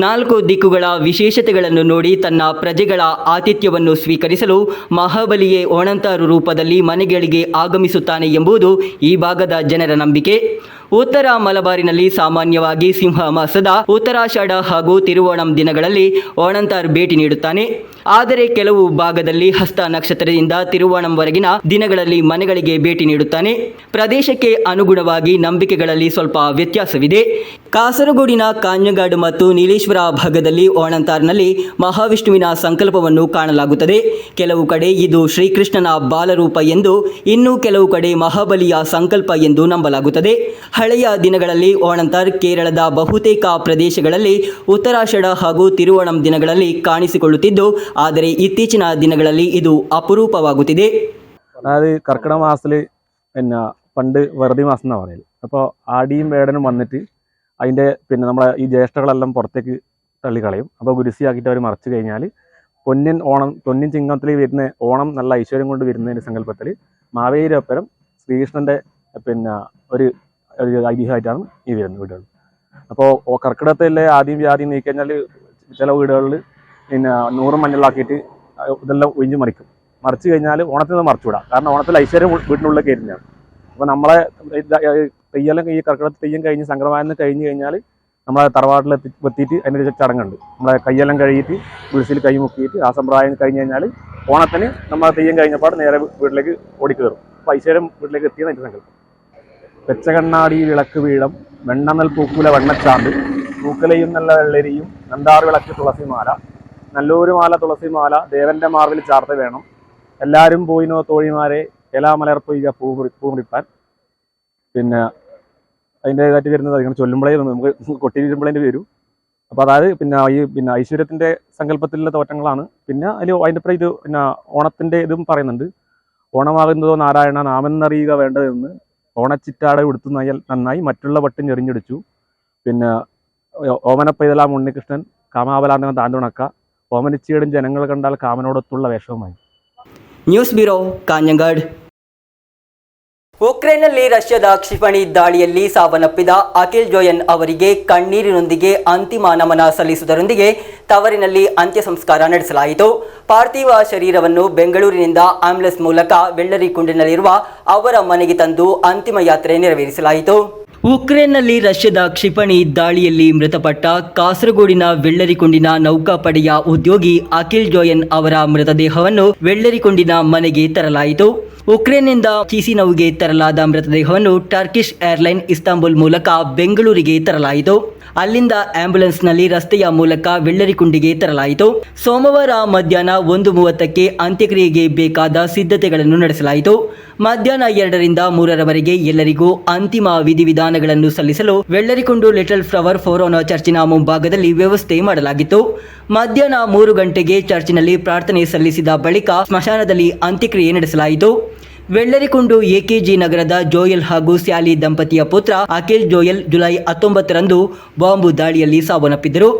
ನಾಲ್ಕು ದಿಕ್ಕುಗಳ ವಿಶೇಷತೆಗಳನ್ನು ನೋಡಿ ತನ್ನ ಪ್ರಜೆಗಳ ಆತಿಥ್ಯವನ್ನು ಸ್ವೀಕರಿಸಲು ಮಹಾಬಲಿಯೇ ಓಣಂತಾರು ರೂಪದಲ್ಲಿ ಮನೆಗಳಿಗೆ ಆಗಮಿಸುತ್ತಾನೆ ಎಂಬುದು ಈ ಭಾಗದ ಜನರ ನಂಬಿಕೆ. ಉತ್ತರ ಮಲಬಾರಿನಲ್ಲಿ ಸಾಮಾನ್ಯವಾಗಿ ಸಿಂಹ ಮಾಸದ ಉತ್ತರಾಷಾಢ ಹಾಗೂ ತಿರುವೋಣಂ ದಿನಗಳಲ್ಲಿ ಓಣಂತಾರ್ ಭೇಟಿ ನೀಡುತ್ತಾನೆ. ಆದರೆ ಕೆಲವು ಭಾಗದಲ್ಲಿ ಹಸ್ತ ನಕ್ಷತ್ರದಿಂದ ತಿರುವೋಣಂವರೆಗಿನ ದಿನಗಳಲ್ಲಿ ಮನೆಗಳಿಗೆ ಭೇಟಿ ನೀಡುತ್ತಾನೆ. ಪ್ರದೇಶಕ್ಕೆ ಅನುಗುಣವಾಗಿ ನಂಬಿಕೆಗಳಲ್ಲಿ ಸ್ವಲ್ಪ ವ್ಯತ್ಯಾಸವಿದೆ. ಕಾಸರಗೋಡಿನ ಕಾಂಜಂಗಾಡು ಮತ್ತು ನೀಲೇಶ್ವರ ಭಾಗದಲ್ಲಿ ಓಣಂತಾರ್ನಲ್ಲಿ ಮಹಾವಿಷ್ಣುವಿನ ಸಂಕಲ್ಪವನ್ನು ಕಾಣಲಾಗುತ್ತದೆ. ಕೆಲವು ಕಡೆ ಇದು ಶ್ರೀಕೃಷ್ಣನ ಬಾಲರೂಪ ಎಂದು, ಇನ್ನು ಕೆಲವು ಕಡೆ ಮಹಾಬಲಿಯ ಸಂಕಲ್ಪ ಎಂದು ನಂಬಲಾಗುತ್ತದೆ. ಹಳೆಯ ದಿನಗಳಲ್ಲಿ ಓಣಂತಾರ್ ಕೇರಳದ ಬಹುತೇಕ ಪ್ರದೇಶಗಳಲ್ಲಿ ಉತ್ತರಾಷಾಢ ಹಾಗೂ ತಿರುವೋಣಂ ದಿನಗಳಲ್ಲಿ കാണിಸಿಕೊಳ್ಳುತ್ತಿದ್ದು, ಆದರೆ ഇത്തീച്ചിന ദിനങ്ങളിൽ ഇത് അപൂർവമാകുತ್ತಿದೆ. അതായത് കർക്കിടക മാസത്തിൽ പിന്നെ പണ്ട് വെറുതെ മാസം എന്നാണ് പറയുന്നത്. അപ്പോൾ ആടിയും വേടനും വന്നിട്ട് അതിൻ്റെ നമ്മുടെ ഈ ജ്യേഷ്ഠകളെല്ലാം പുറത്തേക്ക് തള്ളിക്കളയും. അപ്പോൾ ഗുരുസിയാക്കിയിട്ട് അവർ മറച്ചു കഴിഞ്ഞാൽ പൊന്നിൻ ചിങ്ങത്തിൽ വരുന്ന ഓണം നല്ല ഐശ്വര്യം കൊണ്ട് വരുന്നതിൻ്റെ സങ്കല്പത്തിൽ മാവേലിയൊപ്പരം ശ്രീകൃഷ്ണൻ്റെ പിന്നെ ഒരു ഐതിഹ്യമായിട്ടാണ് ഈ വരുന്നത് വീടുകൾ. അപ്പോൾ കർക്കിടകത്തിലെ ആദ്യം വ്യാധി നീക്കിക്കഴിഞ്ഞാൽ ചില വീടുകളിൽ പിന്നെ 100 മഞ്ഞളാക്കിയിട്ട് ഇതെല്ലാം ഒഴിഞ്ഞ് മറിച്ച് കഴിഞ്ഞാൽ ഓണത്തിൽ നിന്ന് മറിച്ചുവിടാം. കാരണം ഓണത്തിൽ ഐശ്വര്യം വീട്ടിനുള്ളിൽ കയറുന്നതാണ്. അപ്പോൾ നമ്മളെ തെയ്യെല്ലാം ഈ കർക്കിടകത്തിൽ തെയ്യം കഴിഞ്ഞ് സംക്രമണം കഴിഞ്ഞ് കഴിഞ്ഞാൽ നമ്മളെ തറവാട്ടിൽ എത്തിയിട്ട് അതിൻ്റെ ഒരു ചടങ്ങുണ്ട്. നമ്മളെ കയ്യെല്ലാം കഴുകിയിട്ട് കുരിശിൽ കൈ മുക്കിയിട്ട് ആ സമ്പ്രദായം കഴിഞ്ഞ് കഴിഞ്ഞാൽ ഓണത്തിന് നമ്മൾ തെയ്യം കഴിഞ്ഞപ്പോൾ നേരെ വീട്ടിലേക്ക് ഓടിക്കയറും. അപ്പോൾ ഐശ്വര്യം വീട്ടിലേക്ക് എത്തിയെന്ന് എൻ്റെ സങ്കല്പം. വെച്ചകണ്ണാടി വിളക്ക് വീഴം വെണ്ണനൽ പൂക്കുല വെണ്ണച്ചാന്ത് പൂക്കലയും നല്ല വെള്ളരിയും നന്ദാർ വിളക്ക് തുളസിമാല നല്ലൊരു മാല തുളസിമാല ദേവന്റെ മാർവിൽ ചാർത്ത വേണം എല്ലാവരും പോയിനോ തോഴിമാരെ എലാമലർ പൊയ്ക പൂമുറിപ്പാൻ. പിന്നെ അതിൻ്റെതായിട്ട് വരുന്നത് അതിങ്ങനെ ചൊല്ലുമ്പോഴേ നമുക്ക് കൊട്ടിയിരുമ്പോഴേ വരും. അപ്പോൾ അതായത് പിന്നെ ഐശ്വര്യത്തിൻ്റെ സങ്കല്പത്തിലുള്ള തോറ്റങ്ങളാണ്. പിന്നെ അതിൻ്റെ ഇത് പിന്നെ ഓണത്തിൻ്റെ ഇതും പറയുന്നുണ്ട്. ഓണമാകുന്നതോ നാരായണ നാമെന്നറിയുക വേണ്ടതെന്ന് ഓണച്ചിറ്റാടെ ഉടുത്തു നന്നായി മറ്റുള്ള പട്ടും ഞെറിഞ്ഞെടിച്ചു. പിന്നെ ഓമനപ്പെയ്തലാം ഉണ്ണികൃഷ്ണൻ കാമാബലാന്തകം താന്തുണക്ക ഓമനിച്ചിടും ജനങ്ങൾ കണ്ടാൽ കാമനോടൊത്തുള്ള വേഷവുമായി. News bureau Kanhangad. ಉಕ್ರೇನ್ನಲ್ಲಿ ರಷ್ಯಾದ ಕ್ಷಿಪಣಿ ದಾಳಿಯಲ್ಲಿ ಸಾವನ್ನಪ್ಪಿದ ಅಖಿಲ್ ಜೋಯನ್ ಅವರಿಗೆ ಕಣ್ಣೀರಿನೊಂದಿಗೆ ಅಂತಿಮ ನಮನ ಸಲ್ಲಿಸುವುದರೊಂದಿಗೆ ತವರಿನಲ್ಲಿ ಅಂತ್ಯ ಸಂಸ್ಕಾರ ನಡೆಸಲಾಯಿತು. ಪಾರ್ಥಿವ ಶರೀರವನ್ನು ಬೆಂಗಳೂರಿನಿಂದ ಆಂಬ್ಯುಲೆನ್ಸ್ ಮೂಲಕ ಬೆಳ್ಳರಿಕುಂಡಿನಲ್ಲಿರುವ ಅವರ ಮನೆಗೆ ತಂದು ಅಂತಿಮ ಯಾತ್ರೆ ನೆರವೇರಿಸಲಾಯಿತು. ಉಕ್ರೇನ್ನಲ್ಲಿ ರಷ್ಯಾದ ಕ್ಷಿಪಣಿ ದಾಳಿಯಲ್ಲಿ ಮೃತಪಟ್ಟ ಕಾಸರಗೋಡಿನ ವೆಳ್ಳರಿಕುಂಡಿನ ನೌಕಾಪಡೆಯ ಉದ್ಯೋಗಿ ಅಖಿಲ್ ಜೋಯನ್ ಅವರ ಮೃತದೇಹವನ್ನು ವೆಳ್ಳರಿಕುಂಡಿನ ಮನೆಗೆ ತರಲಾಯಿತು. ಉಕ್ರೇನ್ನಿಂದ ಚಿಸಿನೌಗೆ ತರಲಾದ ಮೃತದೇಹವನ್ನು ಟರ್ಕಿಶ್ ಏರ್ಲೈನ್ ಇಸ್ತಾಂಬುಲ್ ಮೂಲಕ ಬೆಂಗಳೂರಿಗೆ ತರಲಾಯಿತು. ಅಲ್ಲಿಂದ ಆಂಬ್ಯುಲೆನ್ಸ್ನಲ್ಲಿ ರಸ್ತೆಯ ಮೂಲಕ ವೆಳ್ಳರಿಕುಂಡಿಗೆ ತರಲಾಯಿತು. ಸೋಮವಾರ ಮಧ್ಯಾಹ್ನ 1:30ಕ್ಕೆ ಅಂತ್ಯಕ್ರಿಯೆಗೆ ಬೇಕಾದ ಸಿದ್ಧತೆಗಳನ್ನು ನಡೆಸಲಾಯಿತು. ಮಧ್ಯಾಹ್ನ 2ರಿಂದ 3ರವರೆಗೆ ಎಲ್ಲರಿಗೂ ಅಂತಿಮ ವಿಧಿವಿಧಾನಗಳನ್ನು ಸಲ್ಲಿಸಲು ವೆಳ್ಳರಿಕುಂಡು ಲಿಟಲ್ ಫ್ಲವರ್ ಫೊರೋನಾ ಚರ್ಚಿನ ಮುಂಭಾಗದಲ್ಲಿ ವ್ಯವಸ್ಥೆ ಮಾಡಲಾಗಿತ್ತು. ಮಧ್ಯಾಹ್ನ 3 ಗಂಟೆಗೆ ಚರ್ಚಿನಲ್ಲಿ ಪ್ರಾರ್ಥನೆ ಸಲ್ಲಿಸಿದ ಬಳಿಕ ಸ್ಮಶಾನದಲ್ಲಿ ಅಂತ್ಯಕ್ರಿಯೆ ನಡೆಸಲಾಯಿತು. ವೆಳ್ಳರಿಕುಂಡು ಎಕೆಜಿ ನಗರದ ಜೋಯಲ್ ಹಾಗೂ ಸ್ಯಾಲಿ ದಂಪತಿಯ ಪುತ್ರ ಅಖಿಲ್ ಜೋಯಲ್ ಜುಲೈ 19ರಂದು ಬಾಂಬು ದಾಳಿಯಲ್ಲಿ ಸಾವನ್ನಪ್ಪಿದ್ದರು.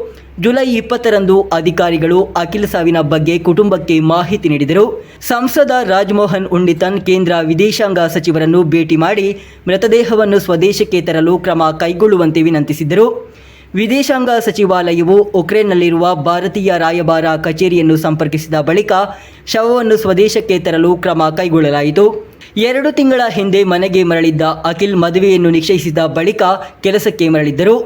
ಜುಲೈ 20ರಂದು ಅಧಿಕಾರಿಗಳು ಅಖಿಲ್ ಸಾವಿನ ಬಗ್ಗೆ ಕುಟುಂಬಕ್ಕೆ ಮಾಹಿತಿ ನೀಡಿದರು. ಸಂಸದ ರಾಜಮೋಹನ್ ಉಂಡಿತನ್ ಕೇಂದ್ರ ವಿದೇಶಾಂಗ ಸಚಿವರನ್ನು ಭೇಟಿ ಮಾಡಿ ಮೃತದೇಹವನ್ನು ಸ್ವದೇಶಕ್ಕೆ ತರಲು ಕ್ರಮ ಕೈಗೊಳ್ಳುವಂತೆ ವಿನಂತಿಸಿದ್ದರು. ವಿದೇಶಾಂಗ ಸಚಿವಾಲಯವು ಉಕ್ರೇನ್ನಲ್ಲಿರುವ ಭಾರತೀಯ ರಾಯಭಾರ ಕಚೇರಿಯನ್ನು ಸಂಪರ್ಕಿಸಿದ ಬಳಿಕ ಶವವನ್ನು ಸ್ವದೇಶಕ್ಕೆ ತರಲು ಕ್ರಮ ಕೈಗೊಳ್ಳಲಾಯಿತು. 2 ತಿಂಗಳ ಹಿಂದೆ ಮನೆಗೆ ಮರಳಿದ್ದ ಅಖಿಲ್ ಮದುವೆಯನ್ನು ನಿಶ್ಚಯಿಸಿದ ಬಳಿಕ ಕೆಲಸಕ್ಕೆ ಮರಳಿದ್ದರು.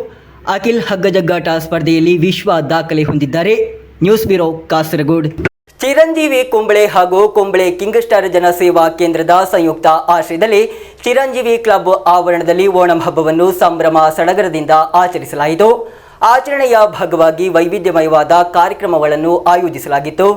ಅಖಿಲ್ ಹಗ್ಗಜಗ್ಗಾಟ ಸ್ಪರ್ಧೆಯಲ್ಲಿ ವಿಶ್ವ ದಾಖಲೆ ಹೊಂದಿದ್ದಾರೆ. News bureau Kasaragod. ಚಿರಂಜೀವಿ ಕುಂಬಳೆ ಹಾಗೂ ಕುಂಬಳೆ ಕಿಂಗ್ ಸ್ಟಾರ್ ಜನಸೇವಾ ಕೇಂದ್ರದ ಸಂಯುಕ್ತ ಆಶ್ರಯದಲ್ಲಿ ಚಿರಂಜೀವಿ ಕ್ಲಬ್ ಆವರಣದಲ್ಲಿ ಓಣಂ ಹಬ್ಬವನ್ನು ಸಂಭ್ರಮ ಸಡಗರದಿಂದ ಆಚರಿಸಲಾಯಿತು. ಆಚರಣೆಯ ಭಾಗವಾಗಿ ವೈವಿಧ್ಯಮಯವಾದ ಕಾರ್ಯಕ್ರಮಗಳನ್ನು ಆಯೋಜಿಸಲಾಗಿತ್ತು.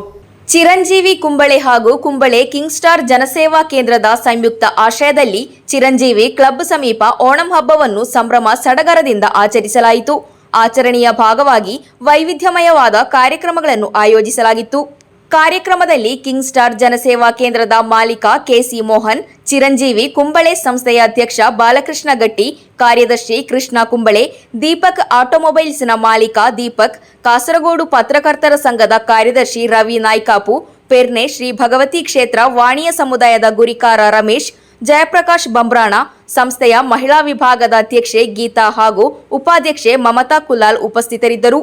ಚಿರಂಜೀವಿ ಕುಂಬಳೆ ಹಾಗೂ ಕುಂಬಳೆ ಕಿಂಗ್ ಸ್ಟಾರ್ ಜನಸೇವಾ ಕೇಂದ್ರದ ಸಂಯುಕ್ತ ಆಶ್ರಯದಲ್ಲಿ ಚಿರಂಜೀವಿ ಕ್ಲಬ್ ಸಮೀಪ ಓಣಂ ಹಬ್ಬವನ್ನು ಸಂಭ್ರಮ ಸಡಗರದಿಂದ ಆಚರಿಸಲಾಯಿತು. ಆಚರಣೆಯ ಭಾಗವಾಗಿ ವೈವಿಧ್ಯಮಯವಾದ ಕಾರ್ಯಕ್ರಮಗಳನ್ನು ಆಯೋಜಿಸಲಾಗಿತ್ತು. ಕಾರ್ಯಕ್ರಮದಲ್ಲಿ ಕಿಂಗ್ ಸ್ಟಾರ್ ಜನಸೇವಾ ಕೇಂದ್ರದ ಮಾಲೀಕ ಕೆಸಿ ಮೋಹನ್, ಚಿರಂಜೀವಿ ಕುಂಬಳೆ ಸಂಸ್ಥೆಯ ಅಧ್ಯಕ್ಷ ಬಾಲಕೃಷ್ಣ ಗಟ್ಟಿ, ಕಾರ್ಯದರ್ಶಿ ಕೃಷ್ಣ ಕುಂಬಳೆ, ದೀಪಕ್ ಆಟೋಮೊಬೈಲ್ಸ್ನ ಮಾಲೀಕ ದೀಪಕ್, ಕಾಸರಗೋಡು ಪತ್ರಕರ್ತರ ಸಂಘದ ಕಾರ್ಯದರ್ಶಿ ರವಿ ನಾಯ್ಕಾಪು, ಪೆರ್ನೆ ಶ್ರೀ ಭಗವತಿ ಕ್ಷೇತ್ರ ವಾಣಿಯ ಸಮುದಾಯದ ಗುರಿಕಾರ ರಮೇಶ್, ಜಯಪ್ರಕಾಶ್ ಬಂಬ್ರಾಣ, ಸಂಸ್ಥೆಯ ಮಹಿಳಾ ವಿಭಾಗದ ಅಧ್ಯಕ್ಷೆ ಗೀತಾ ಹಾಗೂ ಉಪಾಧ್ಯಕ್ಷೆ ಮಮತಾ ಕುಲಾಲ್ ಉಪಸ್ಥಿತರಿದ್ದರು.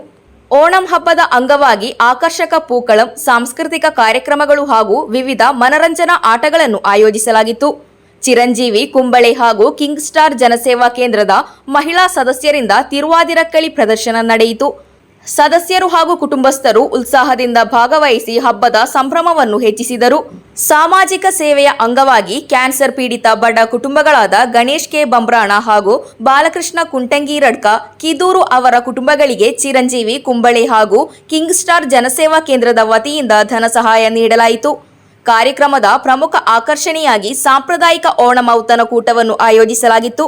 ಓಣಂ ಹಬ್ಬದ ಅಂಗವಾಗಿ ಆಕರ್ಷಕ ಪೂಕಳಂ, ಸಾಂಸ್ಕೃತಿಕ ಕಾರ್ಯಕ್ರಮಗಳು ಹಾಗೂ ವಿವಿಧ ಮನರಂಜನಾ ಆಟಗಳನ್ನು ಆಯೋಜಿಸಲಾಗಿತ್ತು. ಚಿರಂಜೀವಿ ಕುಂಬಳೆ ಹಾಗೂ ಕಿಂಗ್ ಸ್ಟಾರ್ ಜನಸೇವಾ ಕೇಂದ್ರದ ಮಹಿಳಾ ಸದಸ್ಯರಿಂದ ತಿರುವಾದಿರಕ್ಕಳಿ ಪ್ರದರ್ಶನ ನಡೆಯಿತು. ಸದಸ್ಯರು ಹಾಗೂ ಕುಟುಂಬಸ್ಥರು ಉತ್ಸಾಹದಿಂದ ಭಾಗವಹಿಸಿ ಹಬ್ಬದ ಸಂಭ್ರಮವನ್ನು ಹೆಚ್ಚಿಸಿದರು. ಸಾಮಾಜಿಕ ಸೇವೆಯ ಅಂಗವಾಗಿ ಕ್ಯಾನ್ಸರ್ ಪೀಡಿತ ಬಡ ಕುಟುಂಬಗಳಾದ ಗಣೇಶ್ ಕೆ ಬಂಬ್ರಾಣ ಹಾಗೂ ಬಾಲಕೃಷ್ಣ ಕುಂಟಂಗಿರಡ್ಕ ಕಿದೂರು ಅವರ ಕುಟುಂಬಗಳಿಗೆ ಚಿರಂಜೀವಿ ಕುಂಬಳೆ ಹಾಗೂ ಕಿಂಗ್ ಸ್ಟಾರ್ ಜನಸೇವಾ ಕೇಂದ್ರದ ವತಿಯಿಂದ ಧನ ಸಹಾಯ ನೀಡಲಾಯಿತು. ಕಾರ್ಯಕ್ರಮದ ಪ್ರಮುಖ ಆಕರ್ಷಣೆಯಾಗಿ ಸಾಂಪ್ರದಾಯಿಕ ಓಣಂ ಔತಣಕೂಟವನ್ನು ಆಯೋಜಿಸಲಾಗಿತ್ತು.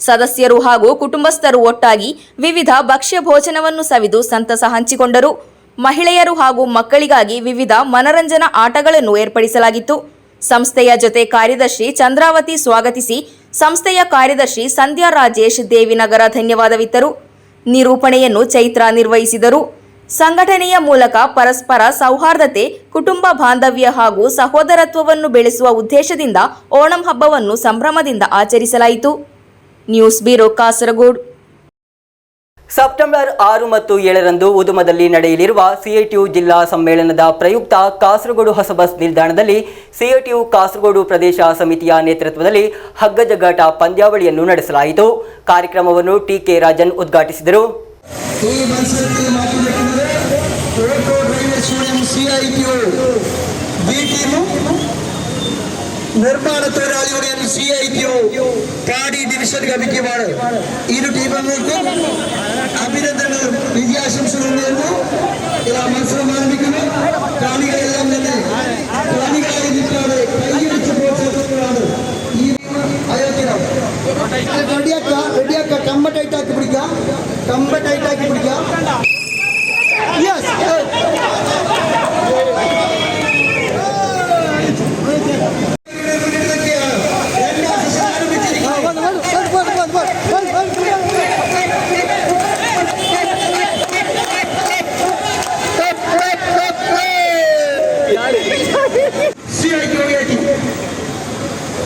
ಸದಸ್ಯರು ಹಾಗೂ ಕುಟುಂಬಸ್ಥರು ಒಟ್ಟಾಗಿ ವಿವಿಧ ಭಕ್ಷ್ಯ ಭೋಜನವನ್ನು ಸವಿದು ಸಂತಸ ಹಂಚಿಕೊಂಡರು. ಮಹಿಳೆಯರು ಹಾಗೂ ಮಕ್ಕಳಿಗಾಗಿ ವಿವಿಧ ಮನರಂಜನಾ ಆಟಗಳನ್ನು ಏರ್ಪಡಿಸಲಾಗಿತ್ತು. ಸಂಸ್ಥೆಯ ಜೊತೆ ಕಾರ್ಯದರ್ಶಿ ಚಂದ್ರಾವತಿ ಸ್ವಾಗತಿಸಿ ಸಂಸ್ಥೆಯ ಕಾರ್ಯದರ್ಶಿ ಸಂಧ್ಯಾ ರಾಜೇಶ್ ದೇವಿನಗರ ಧನ್ಯವಾದವಿತ್ತರು. ನಿರೂಪಣೆಯನ್ನು ಚೈತ್ರ ನಿರ್ವಹಿಸಿದರು. ಸಂಘಟನೆಯ ಮೂಲಕ ಪರಸ್ಪರ ಸೌಹಾರ್ದತೆ, ಕುಟುಂಬ ಬಾಂಧವ್ಯ ಹಾಗೂ ಸಹೋದರತ್ವವನ್ನು ಬೆಳೆಸುವ ಉದ್ದೇಶದಿಂದ ಓಣಂ ಹಬ್ಬವನ್ನು ಸಂಭ್ರಮದಿಂದ ಆಚರಿಸಲಾಯಿತು. News bureau, Kasaragod. ಸೆಪ್ಟೆಂಬರ್ 6 ಮತ್ತು 7ರಂದು ಉದುಮದಲ್ಲಿ ನಡೆಯಲಿರುವ ಸಿಐಟಿಯು ಜಿಲ್ಲಾ ಸಮ್ಮೇಳನದ ಪ್ರಯುಕ್ತ ಕಾಸರಗೋಡು ಹೊಸ ಬಸ್ ನಿಲ್ದಾಣದಲ್ಲಿ ಸಿಐಟಿಯು ಕಾಸರಗೋಡು ಪ್ರದೇಶ ಸಮಿತಿಯ ನೇತೃತ್ವದಲ್ಲಿ ಹಗ್ಗ ಜಗ್ಗಾಟ ಪಂದ್ಯಾವಳಿಯನ್ನು ನಡೆಸಲಾಯಿತು. ಕಾರ್ಯಕ್ರಮವನ್ನು ಟಿ.ಕೆ. ರಾಜನ್ ಉದ್ಘಾಟಿಸಿದರು. ಈ ಮತ್ಸರದಲ್ಲಿ ಮಾತನಾಡಿದರೆ court railway stadium CITU B team, ನಿರ್ಮಾಣ തൊഴിലാളികളെയാണ് സിഐടിയു പാടി ഡിവിഷൻ കമ്മിറ്റിയുമാണ്. ഇരു ടീമുകൾക്കും അഭിനന്ദനങ്ങളും വിജയാശംസകളും നേരുന്നു. ഇതാ മത്സരം ആരംഭിക്കുന്നു. കാണികളെല്ലാം തന്നെ കാണികളായി നിൽക്കാതെ കൈയടിച്ച് പ്രോത്സാഹിക്കുന്നതാണ് ഈ അയോഗ്യരാണ്. റെഡിയാക്ക കമ്പ ടൈറ്റാക്കി പിടിക്കാം, കമ്പ ടൈറ്റാക്കി പിടിക്കാം. യെസ്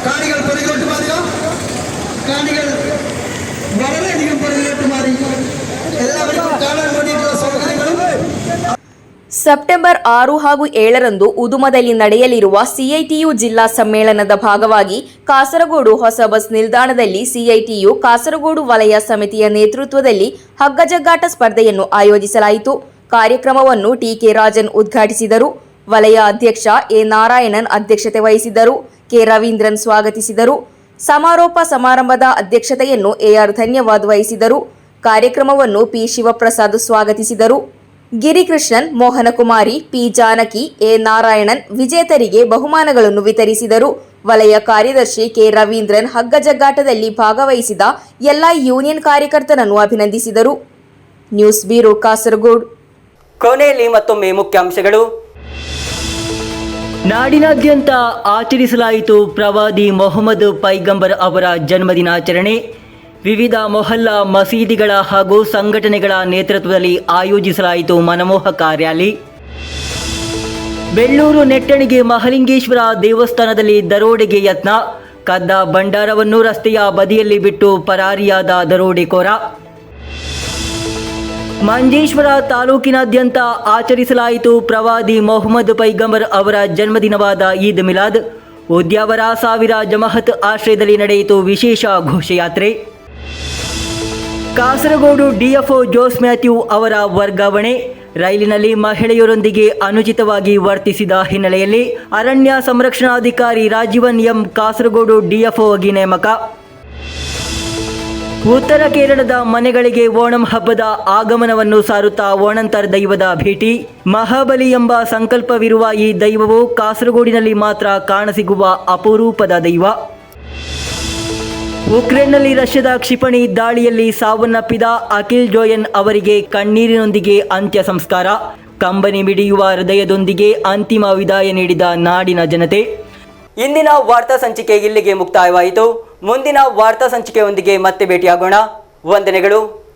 കാണികൾ പുറകിലോട്ട് മാറുക. കാണികൾ വളരെയധികം പുറകിലോട്ട് മാറി. എല്ലാവർക്കും കാണാൻ വേണ്ടിയിട്ടുള്ള സൗകര്യങ്ങളും ಸೆಪ್ಟೆಂಬರ್ 6 ಹಾಗೂ 7ರಂದು ಉದುಮದಲ್ಲಿ ನಡೆಯಲಿರುವ ಸಿಐಟಿಯು ಜಿಲ್ಲಾ ಸಮ್ಮೇಳನದ ಭಾಗವಾಗಿ ಕಾಸರಗೋಡು ಹೊಸ ಬಸ್ ನಿಲ್ದಾಣದಲ್ಲಿ ಸಿಐಟಿಯು ಕಾಸರಗೋಡು ವಲಯ ಸಮಿತಿಯ ನೇತೃತ್ವದಲ್ಲಿ ಹಗ್ಗಜಗ್ಗಾಟ ಸ್ಪರ್ಧೆಯನ್ನು ಆಯೋಜಿಸಲಾಯಿತು. ಕಾರ್ಯಕ್ರಮವನ್ನು ಟಿ.ಕೆ. ರಾಜನ್ ಉದ್ಘಾಟಿಸಿದರು. ವಲಯ ಅಧ್ಯಕ್ಷ ಎ. ನಾರಾಯಣನ್ ಅಧ್ಯಕ್ಷತೆ ವಹಿಸಿದ್ದರು. ಕೆ. ರವೀಂದ್ರನ್ ಸ್ವಾಗತಿಸಿದರು. ಸಮಾರೋಪ ಸಮಾರಂಭದ ಅಧ್ಯಕ್ಷತೆಯನ್ನು ಎ.ಆರ್. ಧನ್ಯವಾದ್ ವಹಿಸಿದರು. ಕಾರ್ಯಕ್ರಮವನ್ನು ಪಿ. ಶಿವಪ್ರಸಾದ್ ಸ್ವಾಗತಿಸಿದರು. ಗಿರಿಕೃಷ್ಣನ್, ಮೋಹನಕುಮಾರಿ, ಪಿ. ಜಾನಕಿ, ಎ. ನಾರಾಯಣನ್ ವಿಜೇತರಿಗೆ ಬಹುಮಾನಗಳನ್ನು ವಿತರಿಸಿದರು. ವಲಯ ಕಾರ್ಯದರ್ಶಿ ಕೆ. ರವೀಂದ್ರನ್ ಹಗ್ಗಜಗ್ಗಾಟದಲ್ಲಿ ಭಾಗವಹಿಸಿದ ಎಲ್ಲ ಯೂನಿಯನ್ ಕಾರ್ಯಕರ್ತರನ್ನು ಅಭಿನಂದಿಸಿದರು. News bureau, Kasaragod. ಕೊನೆಯಲ್ಲಿ ಮತ್ತೊಮ್ಮೆ ಮುಖ್ಯಾಂಶಗಳು. ನಾಡಿನಾದ್ಯಂತ ಆಚರಿಸಲಾಯಿತು ಪ್ರವಾದಿ ಮೊಹಮ್ಮದ್ ಪೈಗಂಬರ್ ಅವರ ಜನ್ಮದಿನಾಚರಣೆ. ವಿವಿಧ ಮೊಹಲ್ಲಾ ಮಸೀದಿಗಳ ಹಾಗೂ ಸಂಘಟನೆಗಳ ನೇತೃತ್ವದಲ್ಲಿ ಆಯೋಜಿಸಲಾಯಿತು ಮನಮೋಹಕ ರ್ಯಾಲಿ. ಬೆಳ್ಳೂರು ನೆಟ್ಟಣಿಗೆ ಮಹಲಿಂಗೇಶ್ವರ ದೇವಸ್ಥಾನದಲ್ಲಿ ದರೋಡೆಗೆ ಯತ್ನ. ಕದ್ದ ಭಂಡಾರವನ್ನು ರಸ್ತೆಯ ಬದಿಯಲ್ಲಿ ಬಿಟ್ಟು ಪರಾರಿಯಾದ ದರೋಡೆಕೋರ. ಮಂಜೇಶ್ವರ ತಾಲೂಕಿನಾದ್ಯಂತ ಆಚರಿಸಲಾಯಿತು ಪ್ರವಾದಿ ಮೊಹಮ್ಮದ್ ಪೈಗಂಬರ್ ಅವರ ಜನ್ಮದಿನವಾದ ಈದ್ ಮಿಲಾದ್. ಉದ್ಯಾವರ ಸಾವಿರ ಜಮಾಅತ್ ಆಶ್ರಯದಲ್ಲಿ ನಡೆಯಿತು ವಿಶೇಷ ಘೋಷಯಾತ್ರೆ. ಕಾಸರಗೋಡು ಡಿಎಫ್ಒ ಜೋಸ್ ಮ್ಯಾಥ್ಯೂ ಅವರ ವರ್ಗಾವಣೆ. ರೈಲಿನಲ್ಲಿ ಮಹಿಳೆಯರೊಂದಿಗೆ ಅನುಚಿತವಾಗಿ ವರ್ತಿಸಿದ ಹಿನ್ನೆಲೆಯಲ್ಲಿ ಅರಣ್ಯ ಸಂರಕ್ಷಣಾಧಿಕಾರಿ ರಾಜೀವನ್ ಎಂ ಕಾಸರಗೋಡು ಡಿಎಫ್ಒ ಆಗಿ ನೇಮಕ. ಉತ್ತರ ಕೇರಳದ ಮನೆಗಳಿಗೆ ಓಣಂ ಹಬ್ಬದ ಆಗಮನವನ್ನು ಸಾರುತ್ತಾ ಓಣಂತರ ದೈವದ ಭೇಟಿ. ಮಹಾಬಲಿ ಎಂಬ ಸಂಕಲ್ಪವಿರುವ ಈ ದೈವವು ಕಾಸರಗೋಡಿನಲ್ಲಿ ಮಾತ್ರ ಕಾಣಸಿಗುವ ಅಪರೂಪದ ದೈವ. ಉಕ್ರೇನ್ನಲ್ಲಿ ರಷ್ಯಾದ ಕ್ಷಿಪಣಿ ದಾಳಿಯಲ್ಲಿ ಸಾವನ್ನಪ್ಪಿದ ಅಖಿಲ್ ಜೋಯನ್ ಅವರಿಗೆ ಕಣ್ಣೀರಿನೊಂದಿಗೆ ಅಂತ್ಯ ಸಂಸ್ಕಾರ. ಕಂಬನಿ ಮಿಡಿಯುವ ಹೃದಯದೊಂದಿಗೆ ಅಂತಿಮ ವಿದಾಯ ನೀಡಿದ ನಾಡಿನ ಜನತೆ. ಇಂದಿನ ವಾರ್ತಾ ಸಂಚಿಕೆ ಇಲ್ಲಿಗೆ ಮುಕ್ತಾಯವಾಯಿತು. ಮುಂದಿನ ವಾರ್ತಾ ಸಂಚಿಕೆಯೊಂದಿಗೆ ಮತ್ತೆ ಭೇಟಿಯಾಗೋಣ. ವಂದನೆಗಳು.